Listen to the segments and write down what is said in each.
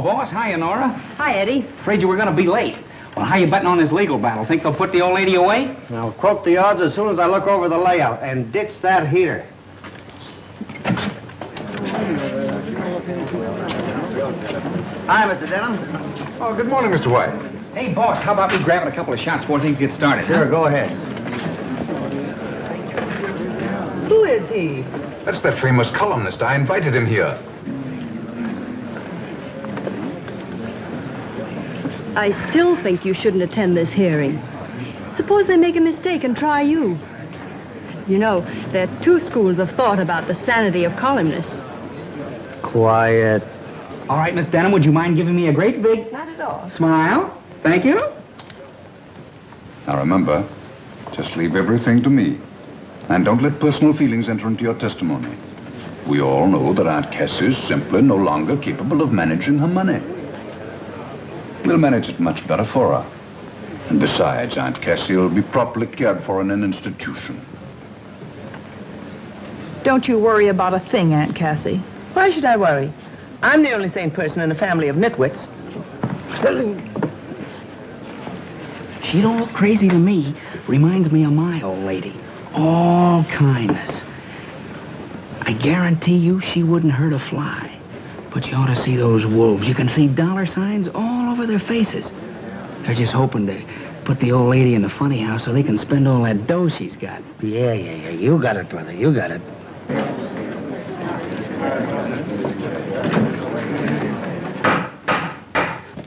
boss. Hiya, Nora. Hi, Eddie. Afraid you were going to be late. Well, how you betting on this legal battle? Think they'll put the old lady away? I'll quote the odds as soon as I look over the layout and ditch that heater. Hi, Mr. Denham. Oh, good morning, Mr. White. Hey, boss, how about me grabbing a couple of shots before things get started? Sure, go ahead. Who is he? That's that famous columnist. I invited him here. I still think you shouldn't attend this hearing. Suppose they make a mistake and try you. You know, there are two schools of thought about the sanity of columnists. Quiet. All right, Miss Denham, would you mind giving me a great big Not at all. smile? Thank you. Now remember, just leave everything to me. And don't let personal feelings enter into your testimony. We all know that Aunt Cassie is simply no longer capable of managing her money. We'll manage it much better for her. And besides, Aunt Cassie will be properly cared for in an institution. Don't you worry about a thing, Aunt Cassie. Why should I worry? I'm the only sane person in a family of nitwits. She don't look crazy to me. Reminds me of my old lady. All kindness. I guarantee you she wouldn't hurt a fly. But you ought to see those wolves. You can see dollar signs all over their faces. They're just hoping to put the old lady in the funny house so they can spend all that dough she's got. Yeah. You got it, brother. You got it.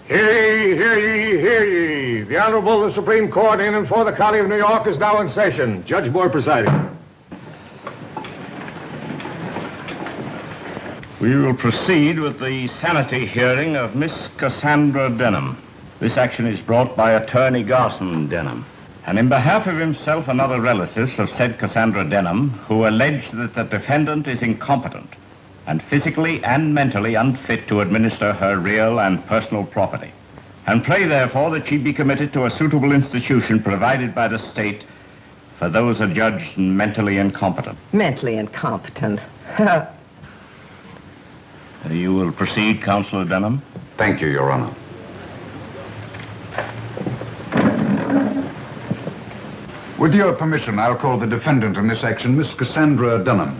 Hear ye. The Honorable the Supreme Court in and for the County of New York is now in session. Judge Moore presiding. We will proceed with the sanity hearing of Miss Cassandra Denham. This action is brought by Attorney Garson Denham. And in behalf of himself and other relatives of said Cassandra Denham, who allege that the defendant is incompetent and physically and mentally unfit to administer her real and personal property, and pray, therefore, that she be committed to a suitable institution provided by the state for those adjudged mentally incompetent. Mentally incompetent. You will proceed, Counselor Denham. Thank you, Your Honor. With your permission, I'll call the defendant in this action, Miss Cassandra Denham.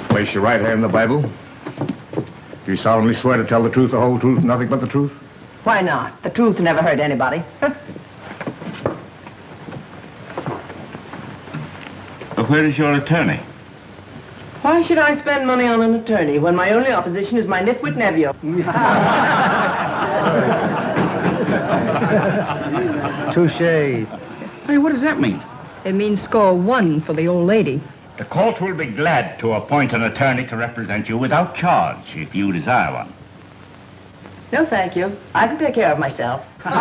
Place your right hand in the Bible. Do you solemnly swear to tell the truth, the whole truth, nothing but the truth? Why not? The truth never hurt anybody. Where is your attorney? Why should I spend money on an attorney when my only opposition is my nitwit nephew? Touche. Hey, what does that mean? It means score one for the old lady. The court will be glad to appoint an attorney to represent you without charge, if you desire one. No, thank you. I can take care of myself. I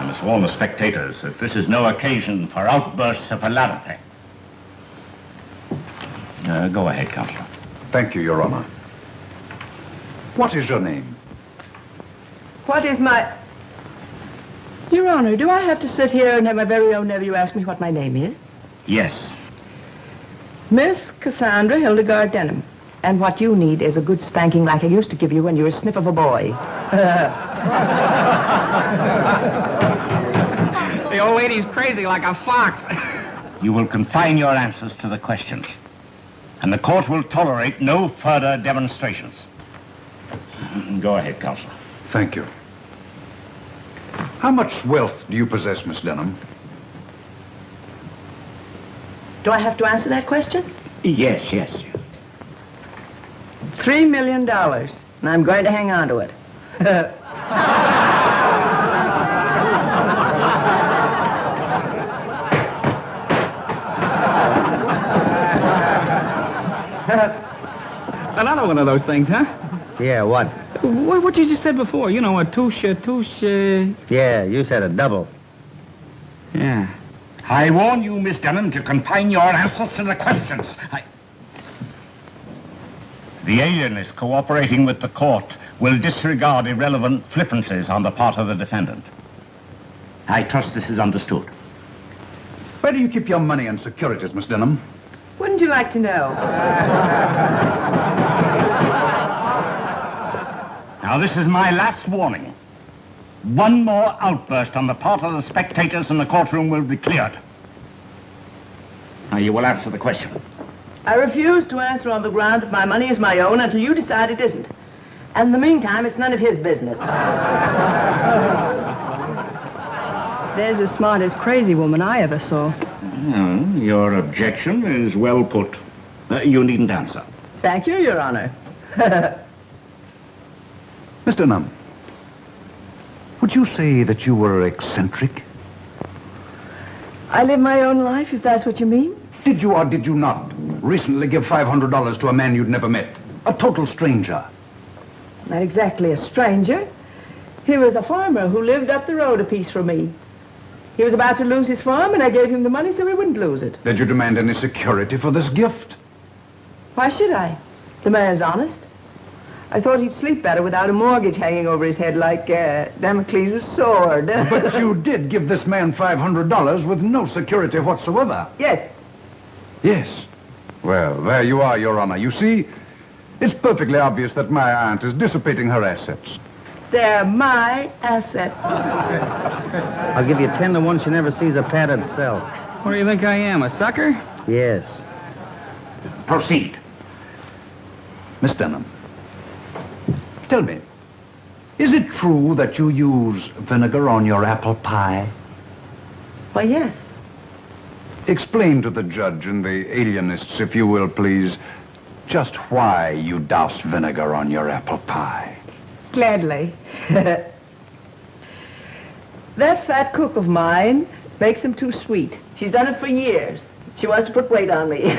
must warn the spectators that this is no occasion for outbursts of hilarity. Go ahead, Counselor. Thank you, Your Honor. What is your name? What is my... Your Honor, do I have to sit here and have my very own nephew ask me what my name is? Yes. Miss Cassandra Hildegard Denham. And what you need is a good spanking like I used to give you when you were a snip of a boy. The old lady's crazy like a fox. You will confine your answers to the questions, and the court will tolerate no further demonstrations. Go ahead, Counselor. Thank you. How much wealth do you possess, Miss Denham? Do I have to answer that question? Yes. $3 million, and I'm going to hang on to it. Another one of those things, huh? Yeah, what? What you just said before. You know, a touche. Yeah, you said a double. Yeah. I warn you, Miss Denham, to confine your answers to the questions. The alienist cooperating with the court will disregard irrelevant flippancies on the part of the defendant. I trust this is understood. Where do you keep your money and securities, Miss Denham? Wouldn't you like to know? Now, this is my last warning. One more outburst on the part of the spectators and the courtroom will be cleared. Now, you will answer the question. I refuse to answer on the ground that my money is my own until you decide it isn't. And in the meantime, it's none of his business. There's the smartest crazy woman I ever saw. Your objection is well put. You needn't answer. Thank you, Your Honor. Miss Denham, would you say that you were eccentric? I live my own life, if that's what you mean. Did you or did you not recently give $500 to a man you'd never met? A total stranger? Not exactly a stranger. He was a farmer who lived up the road a piece from me. He was about to lose his farm, and I gave him the money so he wouldn't lose it. Did you demand any security for this gift? Why should I? The man's honest. I thought he'd sleep better without a mortgage hanging over his head like Damocles' sword. But you did give this man $500 with no security whatsoever. Yes. Yes. Well, there you are, Your Honor. You see, it's perfectly obvious that my aunt is dissipating her assets. They're my assets. I'll give you 10 to 1 she never sees a padded cell. What do you think I am, a sucker? Yes. Proceed. Miss Denham, tell me, is it true that you use vinegar on your apple pie? Why, yes. Explain to the judge and the alienists, if you will, please, just why you doused vinegar on your apple pie. Gladly. That fat cook of mine makes them too sweet. She's done it for years. She wants to put weight on me.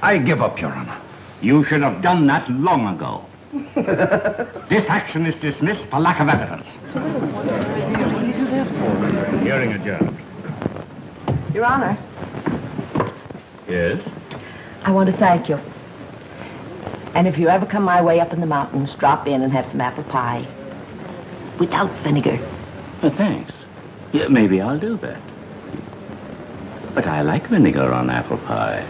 I give up, Your Honor. You should have done that long ago. This action is dismissed for lack of evidence. Hearing adjourned. Your Honor, Yes? I want to thank you. And if you ever come my way up in the mountains, drop in and have some apple pie. Without vinegar. Thanks. Yeah, maybe I'll do that. But I like vinegar on apple pie.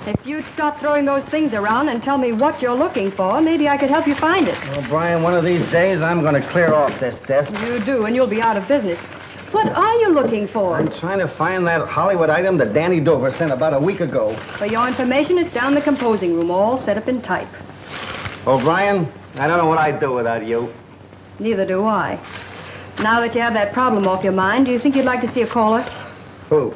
If you'd stop throwing those things around and tell me what you're looking for, maybe I could help you find it. Well, Brian, one of these days I'm going to clear off this desk. You do, and you'll be out of business. What are you looking for? I'm trying to find that Hollywood item that Danny Dover sent about a week ago. For your information, it's down the composing room, all set up in type. Oh, Brian, I don't know what I'd do without you. Neither do I. Now that you have that problem off your mind, do you think you'd like to see a caller? Who?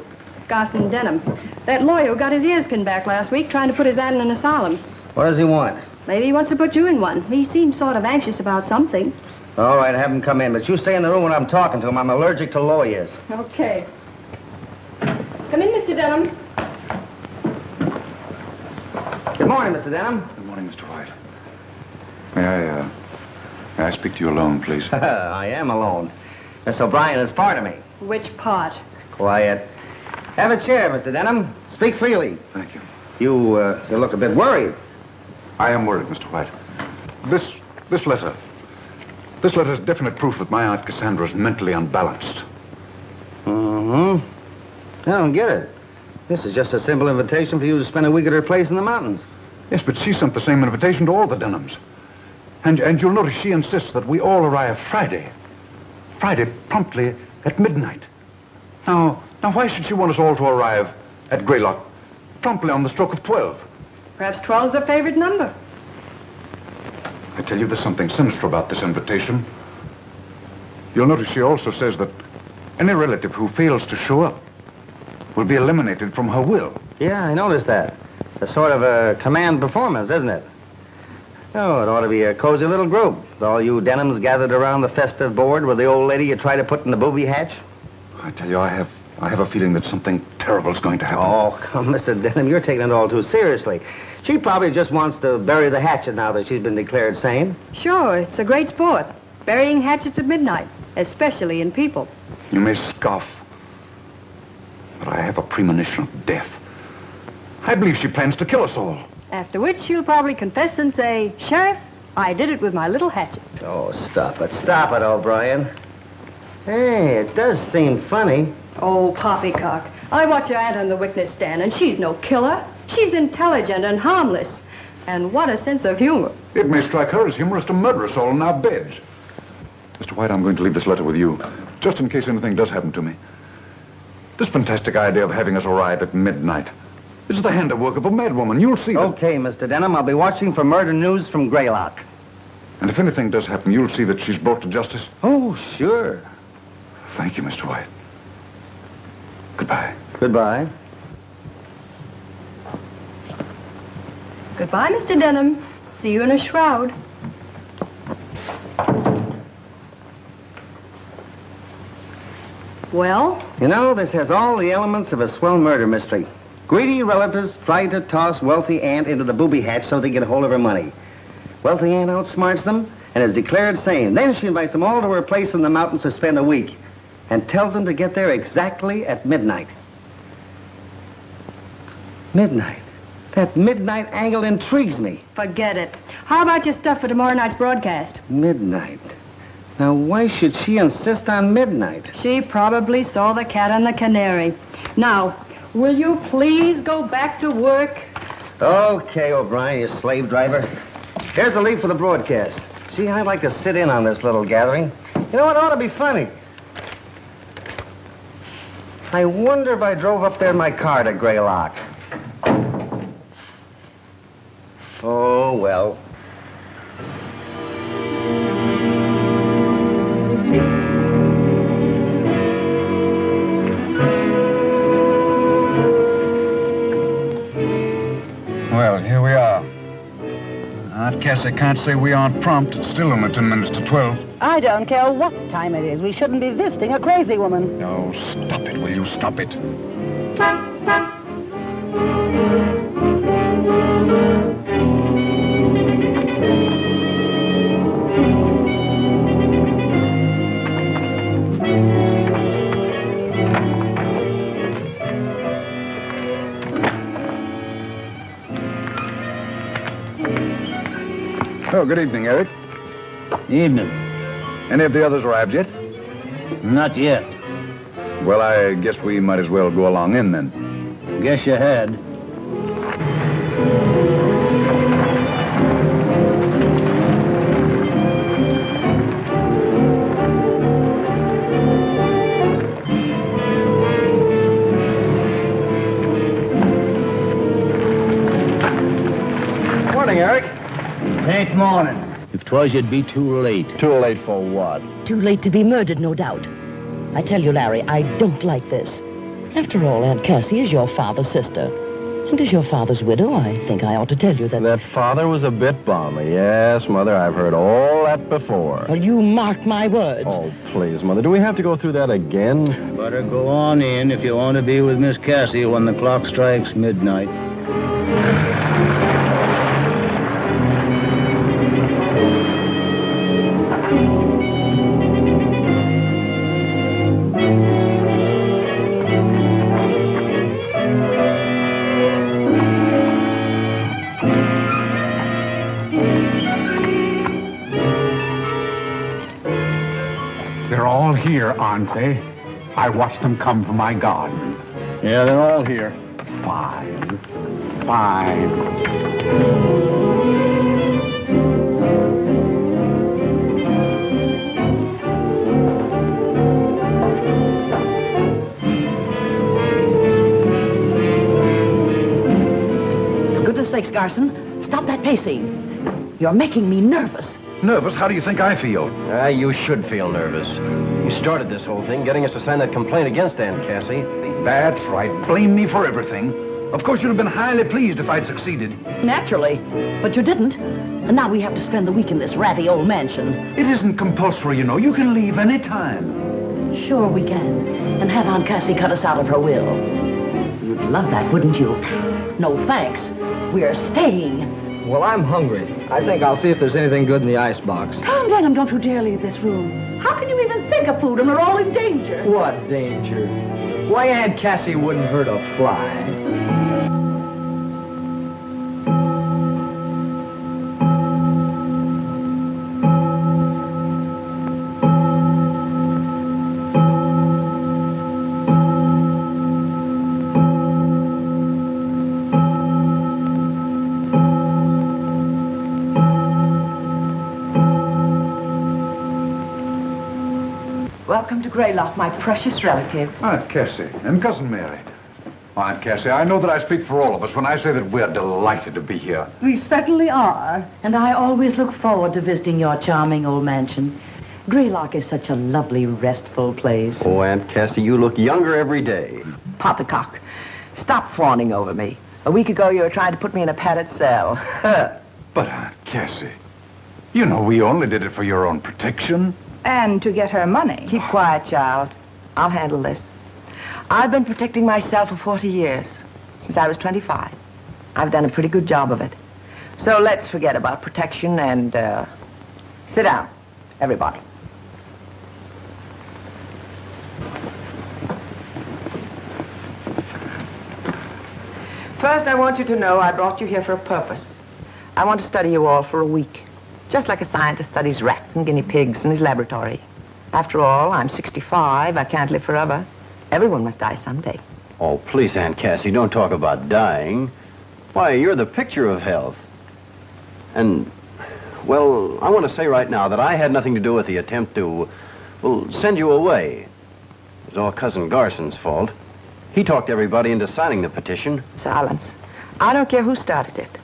Garson Denham. That lawyer who got his ears pinned back last week trying to put his aunt in an asylum. What does he want? Maybe he wants to put you in one. He seems sort of anxious about something. All right, have him come in, but you stay in the room when I'm talking to him. I'm allergic to lawyers. Okay. Come in, Mr. Denham. Good morning, Mr. Denham. Good morning, Mr. White. May I speak to you alone, please? I am alone. Miss O'Brien is part of me. Which part? Quiet. Have a chair, Mr. Denham. Speak freely. Thank you. You look a bit worried. I am worried, Mr. White. This letter is definite proof that my Aunt Cassandra is mentally unbalanced. I don't get it. This is just a simple invitation for you to spend a week at her place in the mountains. Yes, but she sent the same invitation to all the Denhams. And you'll notice she insists that we all arrive Friday. Friday, promptly at midnight. Now, why should she want us all to arrive at Greylock promptly on the stroke of 12? Perhaps 12's their favorite number. I tell you, there's something sinister about this invitation. You'll notice she also says that any relative who fails to show up will be eliminated from her will. Yeah, I noticed that. A sort of a command performance, isn't it? Oh, it ought to be a cozy little group. With all you Denhams gathered around the festive board with the old lady you try to put in the booby hatch. I tell you, I have a feeling that something terrible is going to happen. Oh, come, Mr. Denham, you're taking it all too seriously. She probably just wants to bury the hatchet now that she's been declared sane. Sure, it's a great sport. Burying hatchets at midnight, especially in people. You may scoff, but I have a premonition of death. I believe she plans to kill us all. After which you'll probably confess and say, Sheriff, I did it with my little hatchet. Oh, stop it, O'Brien. Hey, it does seem funny. Oh, poppycock. I watch your aunt on the witness stand, and she's no killer. She's intelligent and harmless. And what a sense of humor. It may strike her as humorous to murder us all in our beds. Mr. White, I'm going to leave this letter with you, just in case anything does happen to me. This fantastic idea of having us arrive at midnight. It's the handiwork of a madwoman. You'll see that. Okay, Mr. Denham, I'll be watching for murder news from Greylock. And if anything does happen, you'll see that she's brought to justice. Oh, sure. Thank you, Mr. White. Goodbye. Goodbye. Goodbye, Mr. Denham. See you in a shroud. Well? You know, this has all the elements of a swell murder mystery. Greedy relatives try to toss wealthy aunt into the booby hatch so they get a hold of her money. Wealthy aunt outsmarts them and is declared sane. Then she invites them all to her place in the mountains to spend a week and tells them to get there exactly at midnight. Midnight. That midnight angle intrigues me. Forget it. How about your stuff for tomorrow night's broadcast? Midnight. Now, why should she insist on midnight? She probably saw the cat and the canary. Now, will you please go back to work? Okay, O'Brien, you slave driver. Here's the lead for the broadcast. See, I'd like to sit in on this little gathering. You know, it ought to be funny. I wonder if I drove up there in my car to Greylock. Oh, well. Well, here we are. Aunt Cassie can't say we aren't prompt. It's still only 10 minutes to 12. I don't care what time it is. We shouldn't be visiting a crazy woman. Oh, stop it, will you? Stop it. Oh, good evening, Eric. Evening. Any of the others arrived yet? Not yet. Well, I guess we might as well go along in, then. Guess you had. Morning, Eric. Ain't morning. If 'twas, you'd be too late. Too late for what? Too late to be murdered, no doubt. I tell you, Larry, I don't like this. After all, Aunt Cassie is your father's sister. And as your father's widow, I think I ought to tell you that... That father was a bit balmy. Yes, Mother, I've heard all that before. Well, you mark my words. Oh, please, Mother, do we have to go through that again? Better go on in if you want to be with Miss Cassie when the clock strikes midnight. They're all here, aren't they? I watched them come from my garden. Yeah, they're all here. Fine. Fine. For goodness sakes, Garson, stop that pacing. You're making me nervous. Nervous? How do you think I feel? You should feel nervous. You started this whole thing, getting us to sign that complaint against Aunt Cassie. That's right. Blame me for everything. Of course, you'd have been highly pleased if I'd succeeded. Naturally. But you didn't. And now we have to spend the week in this ratty old mansion. It isn't compulsory, you know. You can leave any time. Sure we can. And have Aunt Cassie cut us out of her will. You'd love that, wouldn't you? No thanks. We're staying. Well, I'm hungry. I think I'll see if there's anything good in the icebox. Tom Denham, don't you dare leave this room. How can you even think of food when we're all in danger? What danger? Why, Aunt Cassie wouldn't hurt a fly. Welcome to Greylock, my precious relatives. Aunt Cassie and Cousin Mary. Aunt Cassie, I know that I speak for all of us when I say that we're delighted to be here. We certainly are. And I always look forward to visiting your charming old mansion. Greylock is such a lovely, restful place. Oh, Aunt Cassie, you look younger every day. Poppycock, stop fawning over me. A week ago, you were trying to put me in a padded cell. But, Aunt Cassie, you know we only did it for your own protection. And to get her money. Keep quiet, child. I'll handle this. I've been protecting myself for 40 years, since I was 25. I've done a pretty good job of it. So let's forget about protection and, sit down, everybody. First, I want you to know I brought you here for a purpose. I want to study you all for a week. Just like a scientist studies rats and guinea pigs in his laboratory. After all, I'm 65. I can't live forever. Everyone must die someday. Oh, please, Aunt Cassie, don't talk about dying. Why, you're the picture of health. And, well, I want to say right now that I had nothing to do with the attempt to, well, send you away. It was all Cousin Garson's fault. He talked everybody into signing the petition. Silence. I don't care who started it.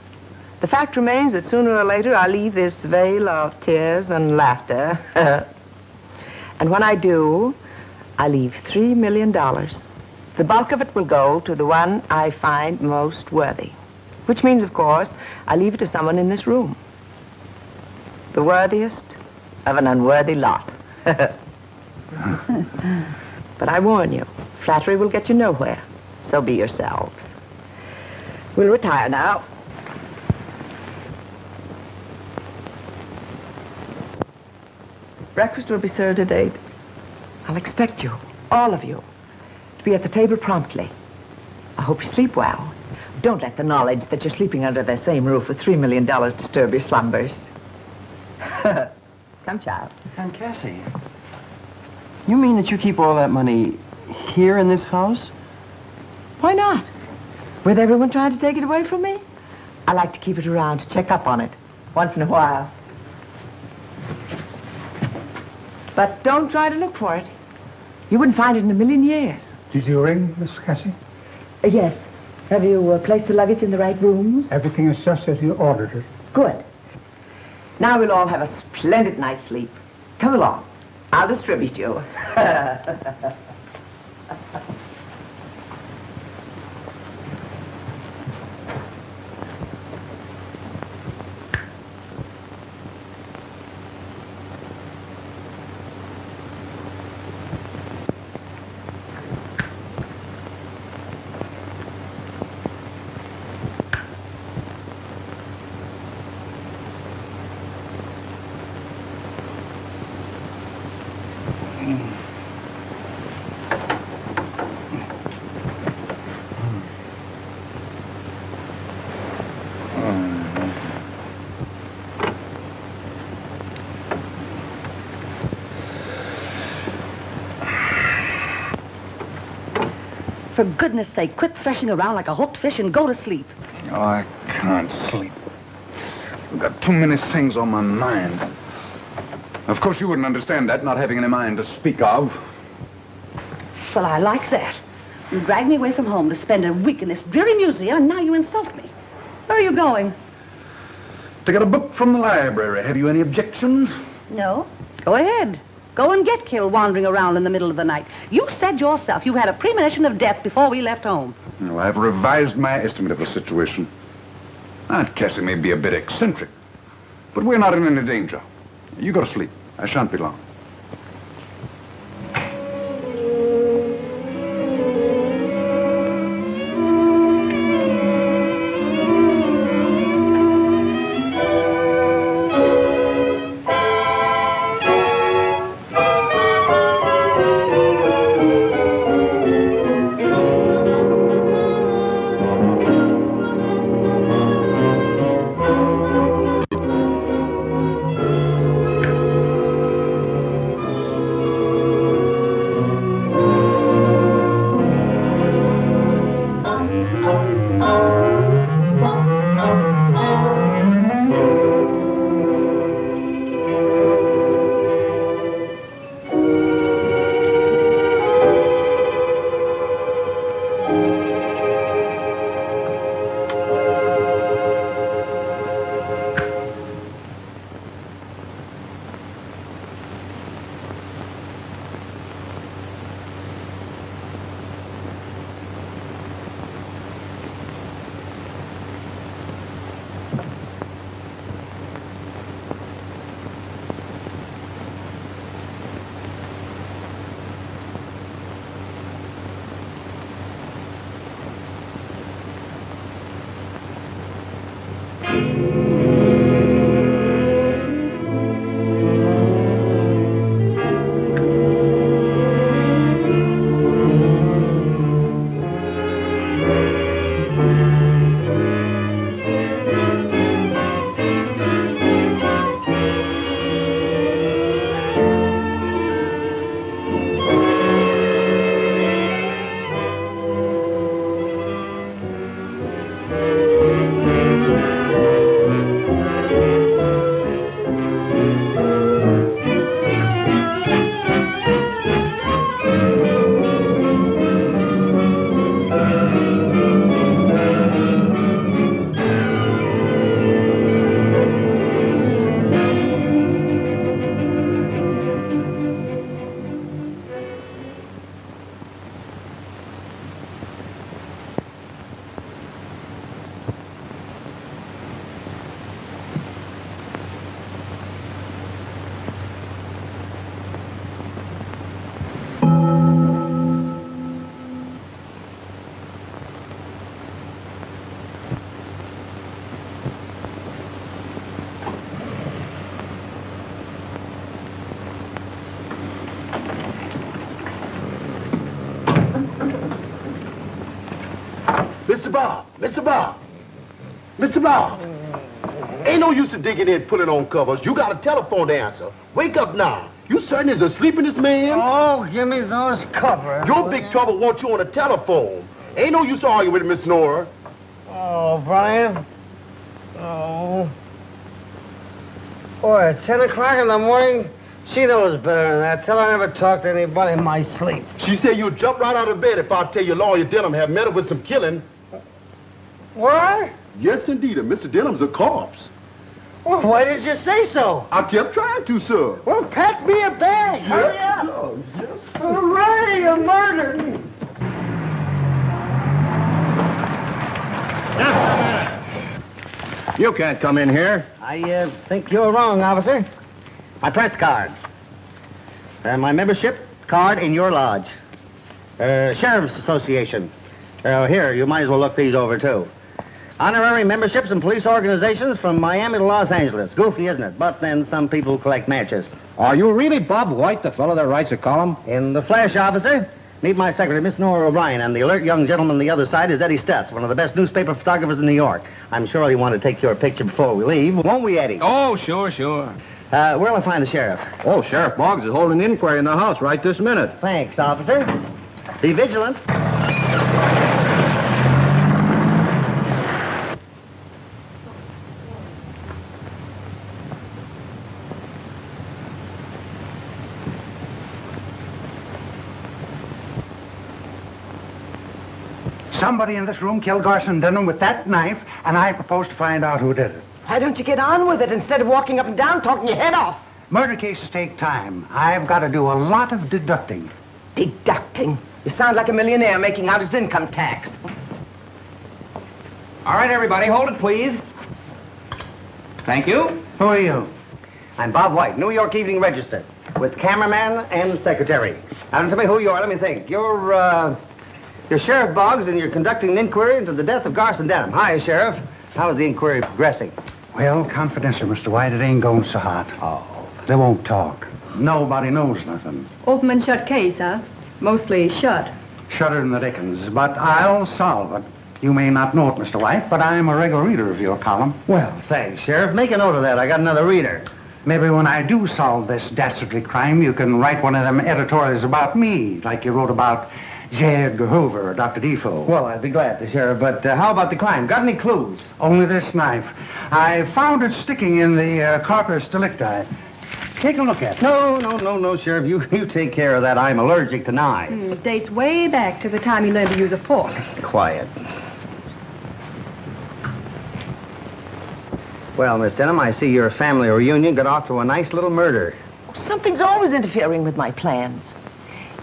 The fact remains that sooner or later I'll leave this vale of tears and laughter. And when I do, I leave $3 million. The bulk of it will go to the one I find most worthy. Which means, of course, I leave it to someone in this room. The worthiest of an unworthy lot. But I warn you, flattery will get you nowhere. So be yourselves. We'll retire now. Breakfast will be served at 8. I'll expect you, all of you, to be at the table promptly. I hope you sleep well. Don't let the knowledge that you're sleeping under the same roof with $3 million disturb your slumbers. Come, child. Aunt Cassie, you mean that you keep all that money here in this house? Why not? With everyone trying to take it away from me? I like to keep it around to check up on it once in a while. But don't try to look for it. You wouldn't find it in a million years. Did you ring, Miss Cassie? Yes. Have you placed the luggage in the right rooms? Everything is just as you ordered it. Good. Now we'll all have a splendid night's sleep. Come along. I'll distribute you. For goodness sake, quit threshing around like a hooked fish and go to sleep. Oh, I can't sleep. I've got too many things on my mind. Of course, you wouldn't understand that, not having any mind to speak of. Well, I like that. You dragged me away from home to spend a week in this dreary museum, and now you insult me. Where are you going? To get a book from the library. Have you any objections? No. Go ahead. Go and get killed wandering around in the middle of the night. You said yourself you had a premonition of death before we left home. Well, I've revised my estimate of the situation. Aunt Cassie may be a bit eccentric, but we're not in any danger. You go to sleep. I shan't be long. Mr. Bob! Mr. Bob! Mr. Bob! Ain't no use in digging in pulling on covers. You got a telephone to answer. Wake up now. You certain is asleep in this man? Oh, give me those covers. Your big trouble wants you on the telephone. Ain't no use arguing with Miss Nora. Oh, Brian. Oh. Boy, at 10 o'clock in the morning, she knows better than that. Tell her I never talk to anybody in my sleep. She said you'd jump right out of bed if I tell you Lawyer Denham had met her with some killing. What? Yes, indeed. And Mr. Denham's a corpse. Well, why did you say so? I kept trying to, sir. Well, pack me a bag. Hurry up. Oh, yes. Hooray, you murdered me. You can't come in here. I think you're wrong, officer. My press card. My membership card in your lodge. Sheriff's Association. Here, you might as well look these over, too. Honorary memberships in police organizations from Miami to Los Angeles. Goofy, isn't it? But then some people collect matches. Are you really Bob White, the fellow that writes a column? In the flesh, officer. Meet my secretary, Miss Nora O'Brien, and the alert young gentleman on the other side is Eddie Stutz, one of the best newspaper photographers in New York. I'm sure he'll want to take your picture before we leave. Won't we, Eddie? Oh, sure, sure. Where'll I find the sheriff? Oh, Sheriff Boggs is holding an inquiry in the house right this minute. Thanks, officer. Be vigilant. Somebody in this room killed Garson Denham with that knife, and I propose to find out who did it. Why don't you get on with it instead of walking up and down talking your head off? Murder cases take time. I've got to do a lot of deducting. Deducting? You sound like a millionaire making out his income tax. All right, everybody, hold it, please. Thank you. Who are you? I'm Bob White, New York Evening Register, with cameraman and secretary. Now, tell me who you are. Let me think. You're Sheriff Boggs, and you're conducting an inquiry into the death of Garson Denham. Hi, Sheriff. How is the inquiry progressing? Well, confidential, Mr. White, it ain't going so hot. Oh. They won't talk. Nobody knows nothing. Open and shut case, huh? Mostly shut. Shudder in the dickens, but I'll solve it. You may not know it, Mr. White, but I'm a regular reader of your column. Well, thanks, Sheriff. Make a note of that. I got another reader. Maybe when I do solve this dastardly crime, you can write one of them editorials about me, like you wrote about J. Edgar Hoover or Dr. Defoe. Well, I'd be glad to, Sheriff, but how about the crime? Got any clues? Only this knife. I found it sticking in the corpus delicti. Take a look at it. No, Sheriff. You take care of that. I'm allergic to knives. Dates way back to the time you learned to use a fork. Quiet. Well, Miss Denham, I see your family reunion got off to a nice little murder. Something's always interfering with my plans.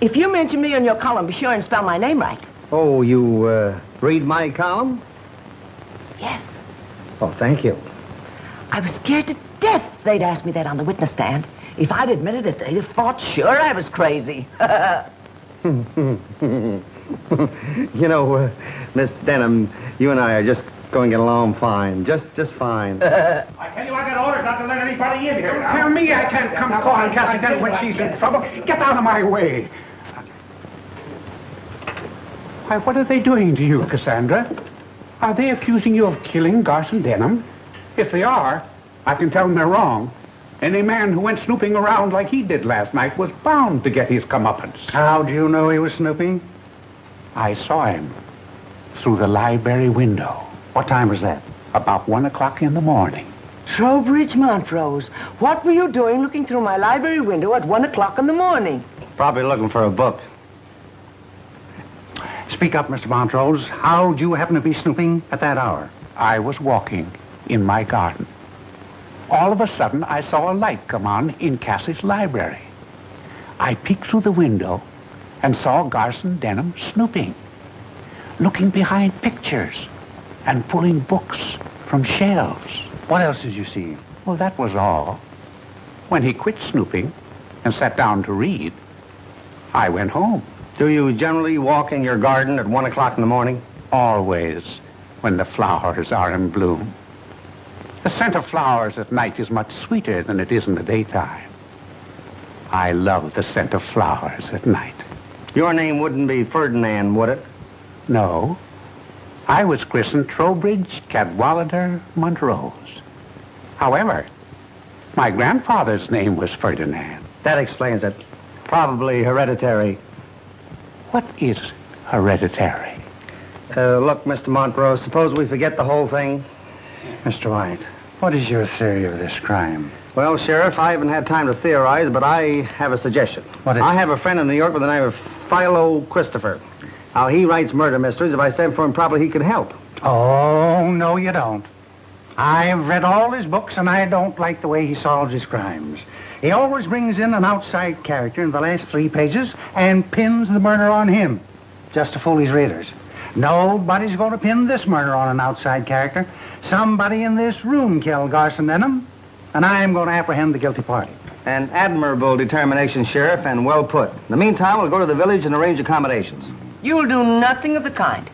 If you mention me in your column, be sure and spell my name right. Oh, you read my column? Yes. Oh, thank you. I was scared to death they'd ask me that on the witness stand. If I'd admitted it, they'd have thought sure I was crazy. You know, Miss Denham, you and I are just going to get along fine. Just fine. I tell you, I got orders not to let anybody in here. Tell me I can't come calling Cassie Denham when she's in trouble. Get out of my way. Why, what are they doing to you, Cassandra? Are they accusing you of killing Garson Denham? If they are, I can tell them they're wrong. Any man who went snooping around like he did last night was bound to get his comeuppance. How do you know he was snooping? I saw him through the library window. What time was that? About 1 o'clock in the morning. Trowbridge Montrose, what were you doing looking through my library window at 1 o'clock in the morning? Probably looking for a book. Speak up, Mr. Montrose. How'd you happen to be snooping at that hour? I was walking in my garden. All of a sudden, I saw a light come on in Cassie's library. I peeked through the window and saw Garson Denham snooping, looking behind pictures and pulling books from shelves. What else did you see? Well, that was all. When he quit snooping and sat down to read, I went home. Do you generally walk in your garden at 1 o'clock in the morning? Always, when the flowers are in bloom. The scent of flowers at night is much sweeter than it is in the daytime. I love the scent of flowers at night. Your name wouldn't be Ferdinand, would it? No. I was christened Trowbridge Cadwallader Montrose. However, my grandfather's name was Ferdinand. That explains it. Probably hereditary. What is hereditary? Look, Mr. Montrose, suppose we forget the whole thing? Mr. White, what is your theory of this crime? Well, Sheriff, I haven't had time to theorize, but I have a suggestion. What is it? I have a friend in New York by the name of Philo Christopher. Now, he writes murder mysteries. If I sent for him, probably he could help. Oh, no, you don't. I've read all his books, and I don't like the way he solves his crimes. He always brings in an outside character in the last 3 pages and pins the murder on him, just to fool his readers. Nobody's going to pin this murder on an outside character. Somebody in this room killed Garson Denham, and I'm going to apprehend the guilty party. An admirable determination, Sheriff, and well put. In the meantime, we'll go to the village and arrange accommodations. You'll do nothing of the kind.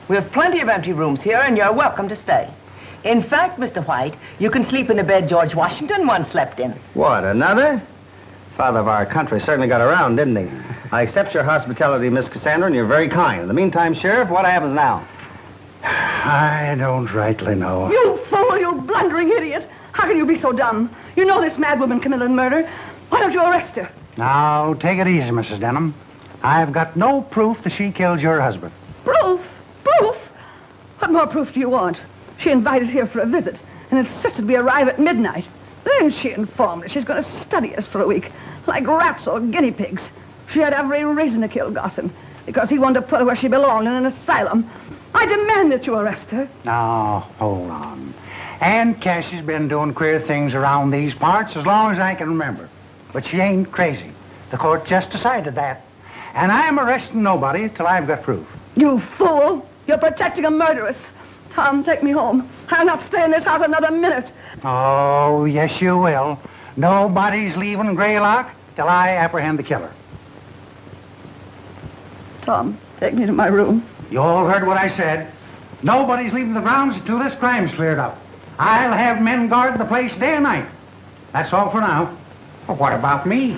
We have plenty of empty rooms here, and you're welcome to stay. In fact, Mr. White, you can sleep in a bed George Washington once slept in. What, another? Father of our country certainly got around, didn't he? I accept your hospitality, Miss Cassandra, and you're very kind. In the meantime, Sheriff, what happens now? I don't rightly know. You fool, you blundering idiot. How can you be so dumb? You know this mad woman committed murder. Why don't you arrest her? Now, take it easy, Mrs. Denham. I've got no proof that she killed your husband. Proof? Proof? What more proof do you want? She invited us here for a visit and insisted we arrive at midnight. Then she informed us she's going to study us for a week, like rats or guinea pigs. She had every reason to kill Garson, because he wanted to put her where she belonged, in an asylum. I demand that you arrest her. Now, hold on. Aunt Cassie's been doing queer things around these parts as long as I can remember. But she ain't crazy. The court just decided that. And I'm arresting nobody till I've got proof. You fool! You're protecting a murderess. Tom, take me home. I'll not stay in this house another minute. Oh, yes, you will. Nobody's leaving Greylock till I apprehend the killer. Tom, take me to my room. You all heard what I said. Nobody's leaving the grounds until this crime's cleared up. I'll have men guard the place day and night. That's all for now. But what about me?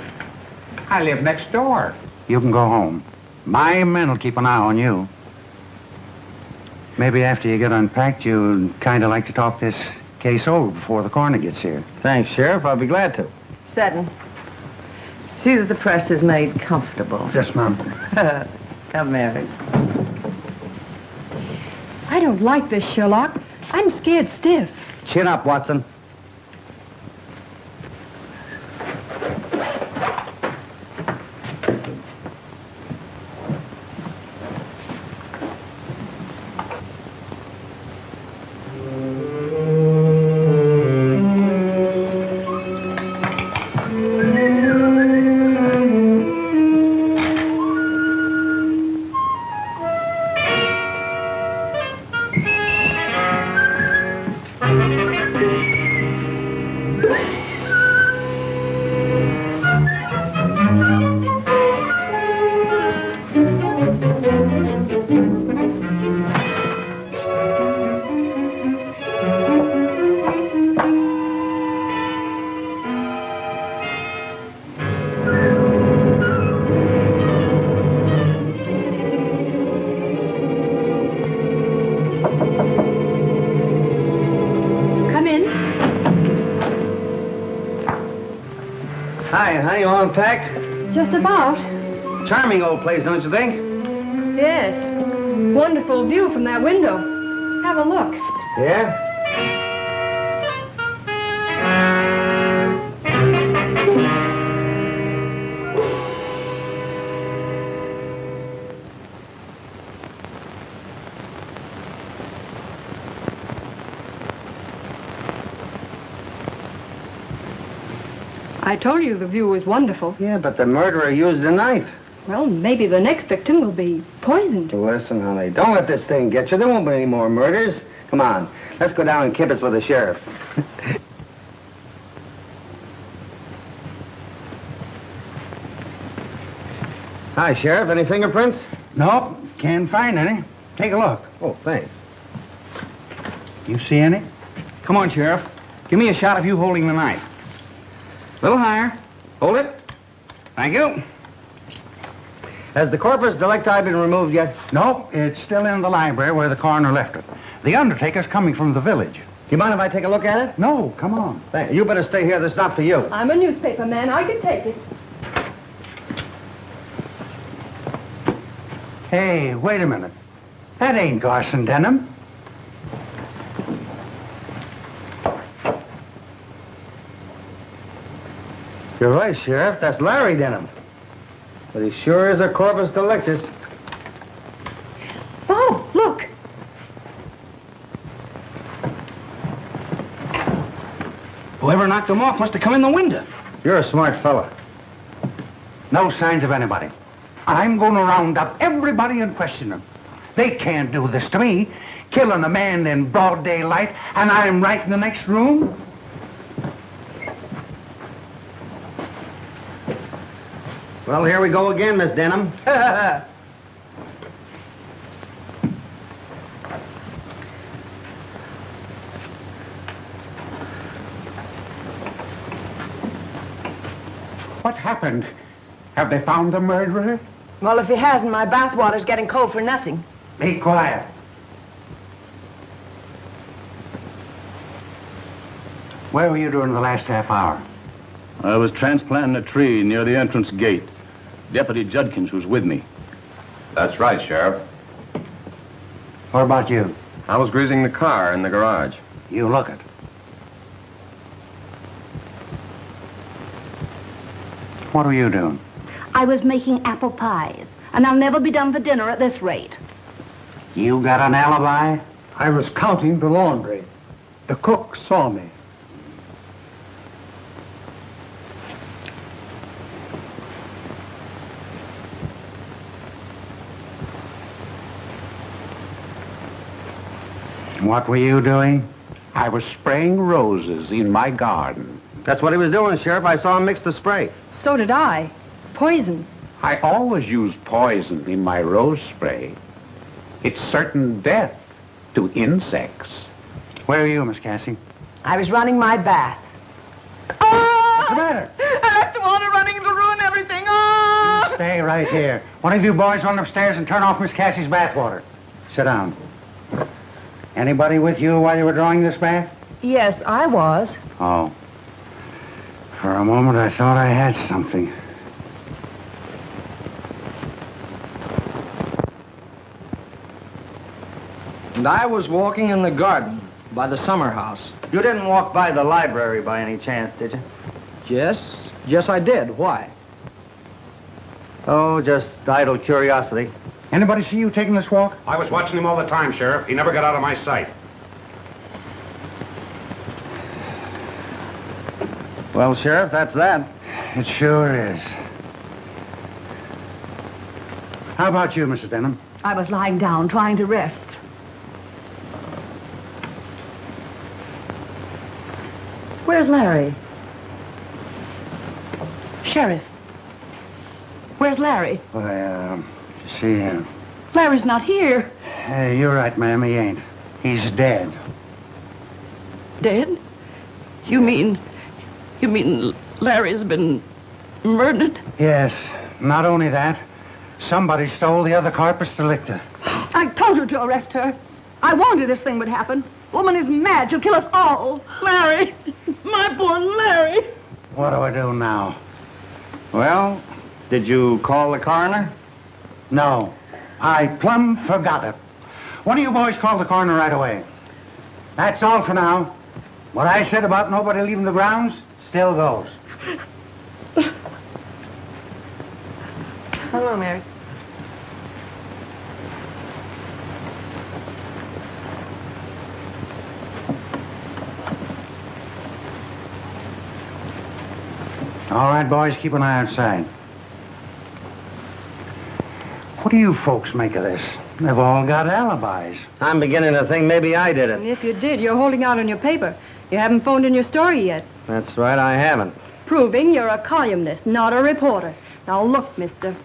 I live next door. You can go home. My men will keep an eye on you. Maybe after you get unpacked, you'd kind of like to talk this case over before the coroner gets here. Thanks, Sheriff. I'll be glad to. Seton, see that the press is made comfortable. Yes, ma'am. Come, Mary. I don't like this, Sherlock. I'm scared stiff. Chin up, Watson. Hi, honey, you all unpacked? Just about. Charming old place, don't you think? Yes. Wonderful view from that window. Have a look. Yeah? I told you the view was wonderful. Yeah, but the murderer used a knife. Well, maybe the next victim will be poisoned. Listen, honey, don't let this thing get you. There won't be any more murders. Come on, let's go down and kibitz with the sheriff. Hi, Sheriff. Any fingerprints? Nope, can't find any. Take a look. Oh, thanks. You see any? Come on, Sheriff. Give me a shot of you holding the knife. A little higher. Hold it. Thank you. Has the corpus delicti been removed yet? Nope, it's still in the library where the coroner left it. The undertaker's coming from the village. Do you mind if I take a look at it? No, come on. Thank you. You better stay here. This is not for you. I'm a newspaper man. I can take it. Hey, wait a minute. That ain't Garson Denham. You're right, Sheriff. That's Larry Denham. But he sure is a corpus delictus. Oh, look. Whoever knocked him off must have come in the window. You're a smart fella. No signs of anybody. I'm going to round up everybody and question them. They can't do this to me. Killing a man in broad daylight, and I'm right in the next room. Well, here we go again, Miss Denham. What happened? Have they found the murderer? Well, if he hasn't, my bathwater's getting cold for nothing. Be quiet. Where were you during the last half hour? I was transplanting a tree near the entrance gate. Deputy Judkins was with me. That's right, Sheriff. What about you? I was greasing the car in the garage. You look it. What were you doing? I was making apple pies, and I'll never be done for dinner at this rate. You got an alibi? I was counting the laundry. The cook saw me. What were you doing? I was spraying roses in my garden. That's what he was doing, Sheriff. I saw him mix the spray. So did I. Poison. I always use poison in my rose spray. It's certain death to insects. Where are you, Miss Cassie? I was running my bath. What's the matter? After water running, it'll ruin everything. Oh! Stay right here. One of you boys run upstairs and turn off Miss Cassie's bathwater. Sit down. Anybody with you while you were drawing this bath? Yes, I was. Oh. For a moment, I thought I had something. And I was walking in the garden by the summer house. You didn't walk by the library by any chance, did you? Yes, I did. Why? Oh, just idle curiosity. Anybody see you taking this walk? I was watching him all the time, Sheriff. He never got out of my sight. Well, Sheriff, that's that. It sure is. How about you, Mrs. Denham? I was lying down, trying to rest. Where's Larry? Sheriff. Where's Larry? Well, see, Larry's not here. hey, you're right, ma'am, he ain't. He's dead. Dead? You mean Larry's been murdered? Yes, not only that, somebody stole the other corpus delicti. I told you to arrest her. I warned you this thing would happen. Woman is mad. She'll kill us all. Larry! My poor Larry! What do I do now? Well, did you call the coroner? No, I plumb forgot it. One of you boys call the coroner right away. That's all for now. What I said about nobody leaving the grounds still goes. Hello, Mary. All right, boys, keep an eye outside. What do you folks make of this? They've all got alibis. I'm beginning to think maybe I did it. If you did, you're holding out on your paper. You haven't phoned in your story yet. That's right, I haven't. Proving you're a columnist, not a reporter. Now look, mister.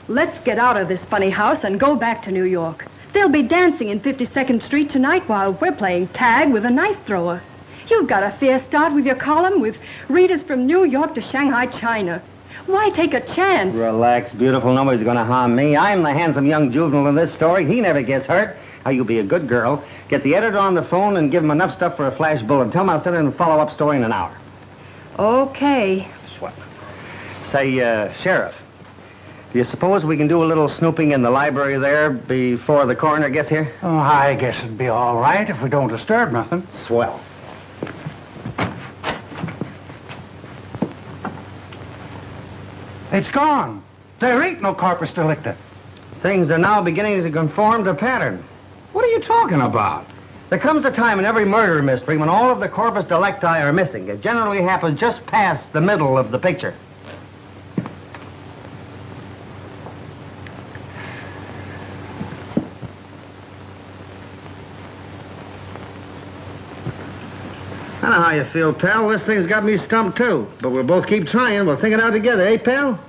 Let's get out of this funny house and go back to New York. They'll be dancing in 52nd Street tonight while we're playing tag with a knife thrower. You've got a fair start with your column with readers from New York to Shanghai, China. Why take a chance? Relax, beautiful. Nobody's going to harm me. I'm the handsome young juvenile in this story. He never gets hurt. Now, you be a good girl. Get the editor on the phone and give him enough stuff for a flash bulletin. Tell him I'll send in a follow-up story in an hour. Okay. Swell. Say, Sheriff, do you suppose we can do a little snooping in the library there before the coroner gets here? Oh, I guess it'd be all right if we don't disturb nothing. Swell. It's gone. There ain't no corpus delicti. Things are now beginning to conform to pattern. What are you talking about? There comes a time in every murder mystery when all of the corpus delicti are missing. It generally happens just past the middle of the picture. I know how you feel, pal. This thing's got me stumped, too. But we'll both keep trying. We'll think it out together, eh, pal?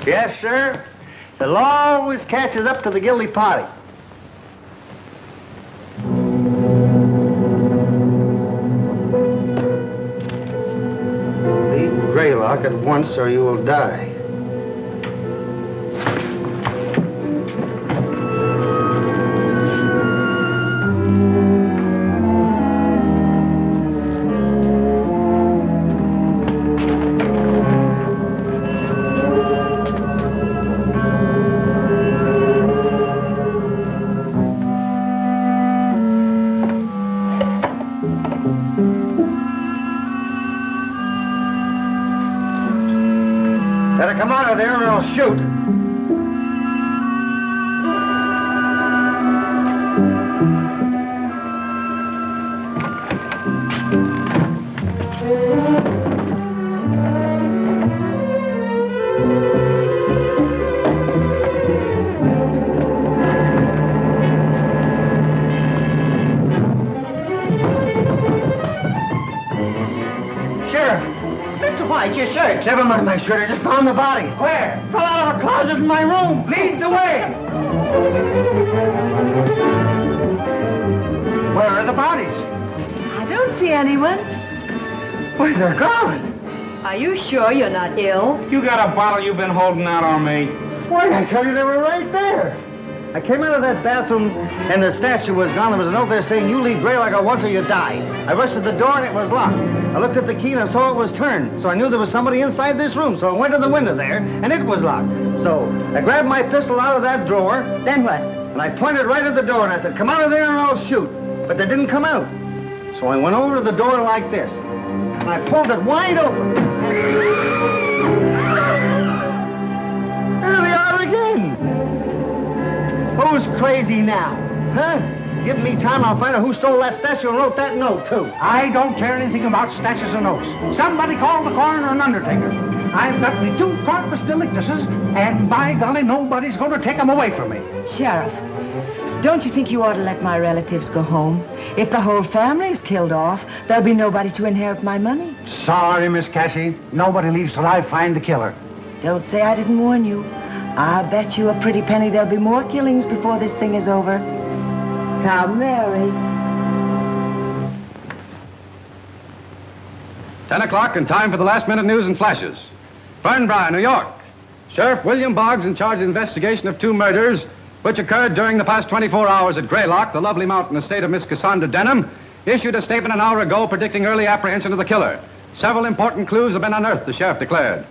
Yes, sir. The law always catches up to the guilty party. Leave Greylock at once or you will die. Better come out of there or I'll shoot. Quick, never mind my shirt. I just found the bodies. Where? Fell out of a closet in my room. Lead the way. Where are the bodies? I don't see anyone. Why, they're gone. Are you sure you're not ill? You got a bottle you've been holding out on me. Why, I tell you, they were right there. I came out of that bathroom, and the statue was gone. There was a note there saying, you leave Gray like I was or you die. I rushed to the door, and it was locked. I looked at the key, and I saw it was turned. So I knew there was somebody inside this room. So I went to the window there, and it was locked. So I grabbed my pistol out of that drawer. Then what? And I pointed right at the door, and I said, come out of there, and I'll shoot. But they didn't come out. So I went over to the door like this, and I pulled it wide open. There they are again. Who's crazy now? Huh? Give me time, I'll find out who stole that statue and wrote that note, too. I don't care anything about statues and notes. Somebody call the coroner and undertaker. I've got the 2 corpus delictuses, and by golly, nobody's going to take them away from me. Sheriff, don't you think you ought to let my relatives go home? If the whole family is killed off, there'll be nobody to inherit my money. Sorry, Miss Cassie. Nobody leaves till I find the killer. Don't say I didn't warn you. I'll bet you a pretty penny there'll be more killings before this thing is over. Now, Mary. 10 o'clock and time for the last-minute news and flashes. Fernbrook, New York. Sheriff William Boggs, in charge of the investigation of 2 murders which occurred during the past 24 hours at Greylock, the lovely mountain estate of Miss Cassandra Denham, issued a statement an hour ago predicting early apprehension of the killer. Several important clues have been unearthed, the sheriff declared.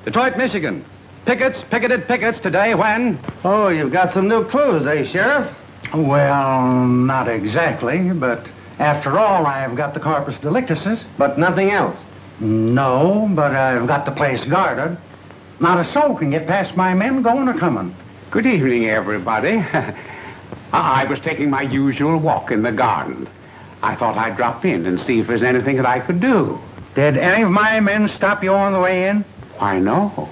Detroit, Michigan. Pickets picketed pickets today when... Oh, you've got some new clues, eh, Sheriff? Well, not exactly, but after all, I've got the corpus delictuses. But nothing else? No, but I've got the place guarded. Not a soul can get past my men going or coming. Good evening, everybody. I was taking my usual walk in the garden. I thought I'd drop in and see if there's anything that I could do. Did any of my men stop you on the way in? Why, no.